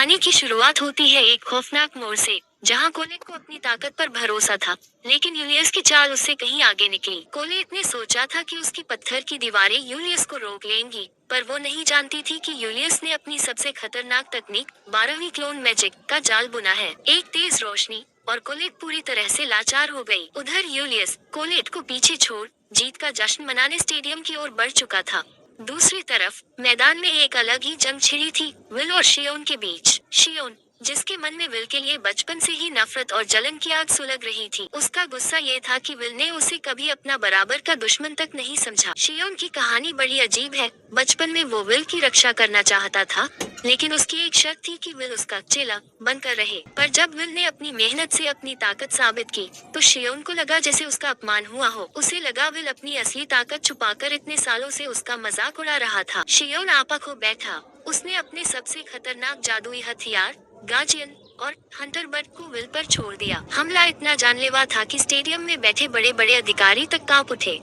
कहानी की शुरुआत होती है एक खौफनाक मोड़ से, जहां कोलेट को अपनी ताकत पर भरोसा था, लेकिन यूलियस की चाल उससे कहीं आगे निकली। कोलेट ने सोचा था कि उसकी पत्थर की दीवारें यूलियस को रोक लेंगी, पर वो नहीं जानती थी कि यूलियस ने अपनी सबसे खतरनाक तकनीक 12वीं क्लोन मैजिक का जाल बुना है। एक तेज रोशनी और कोलेट पूरी तरह से लाचार हो गई। उधर यूलियस कोलेट को पीछे छोड़ जीत का जश्न मनाने स्टेडियम की ओर बढ़ चुका था। दूसरी तरफ मैदान में एक अलग ही जंग छिड़ी थी, विल और शियोन के बीच। शियोन, जिसके मन में विल के लिए बचपन से ही नफरत और जलन की आग सुलग रही थी, उसका गुस्सा ये था कि विल ने उसे कभी अपना बराबर का दुश्मन तक नहीं समझा। शियोन की कहानी बड़ी अजीब है। बचपन में वो विल की रक्षा करना चाहता था, लेकिन उसकी एक शर्त थी कि विल उसका चेला बनकर रहे। पर जब विल ने अपनी मेहनत से अपनी ताकत साबित की, तो शियोन को लगा जैसे उसका अपमान हुआ हो। उसे लगा विल अपनी असली ताकत छुपाकर इतने सालों से उसका मजाक उड़ा रहा था। शियोन आपा खो बैठा। उसने अपने सबसे खतरनाक जादुई हथियार गार्जियन और हंटर बर्ड को विल पर छोड़ दिया। हमला इतना जानलेवा था कि स्टेडियम में बैठे बड़े बड़े अधिकारी तक कांप उठे।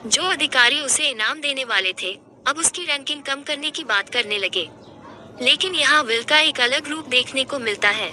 जो अधिकारी उसे इनाम देने वाले थे, अब उसकी रैंकिंग कम करने की बात करने लगे। लेकिन यहाँ विल का एक अलग रूप देखने को मिलता है।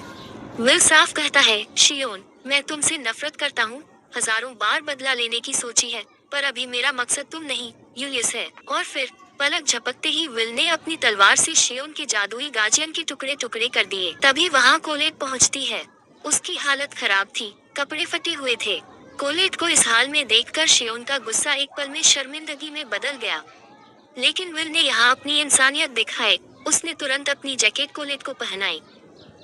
विल साफ कहता है, शियोन, मैं तुमसे नफरत करता हूँ। हजारों बार बदला लेने की सोची है, पर अभी मेरा मकसद तुम नहीं, यूलियस है। और फिर पलक झपकते ही विल ने अपनी तलवार से शियोन के जादुई गार्जियन के टुकड़े टुकड़े कर दिए। तभी वहाँ कोलेट पहुँचती है। उसकी हालत खराब थी, कपड़े फटे हुए थे। कोलेट को इस हाल में देखकर शियोन का गुस्सा एक पल में शर्मिंदगी में बदल गया। लेकिन विल ने यहाँ अपनी इंसानियत दिखाई। उसने तुरंत अपनी जैकेट कोलेट को पहनाई।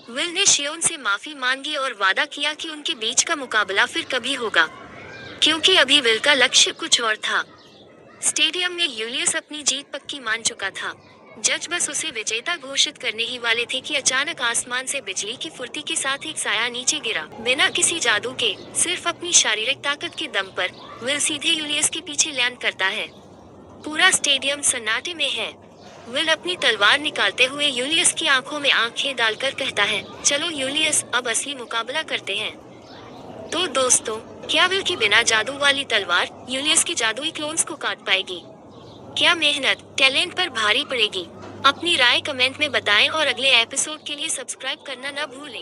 विल ने शियोन से माफी मांगी और वादा किया कि उनके बीच का मुकाबला फिर कभी होगा, क्योंकि अभी विल का लक्ष्य कुछ और था। स्टेडियम में यूलियस अपनी जीत पक्की मान चुका था। जज बस उसे विजेता घोषित करने ही वाले थे कि अचानक आसमान से बिजली की फुर्ती के साथ एक साया नीचे गिरा। बिना किसी जादू के, सिर्फ अपनी शारीरिक ताकत के दम पर, विल सीधे यूलियस के पीछे लैंड करता है। पूरा स्टेडियम सन्नाटे में है। विल अपनी तलवार निकालते हुए यूलियस की आंखों में आंखें डालकर कहता है, चलो यूलियस, अब असली मुकाबला करते हैं। तो दोस्तों, क्या विल की बिना जादू वाली तलवार यूलियस की जादुई क्लोन्स को काट पाएगी? क्या मेहनत टैलेंट पर भारी पड़ेगी? अपनी राय कमेंट में बताएं और अगले एपिसोड के लिए सब्सक्राइब करना न भूलें।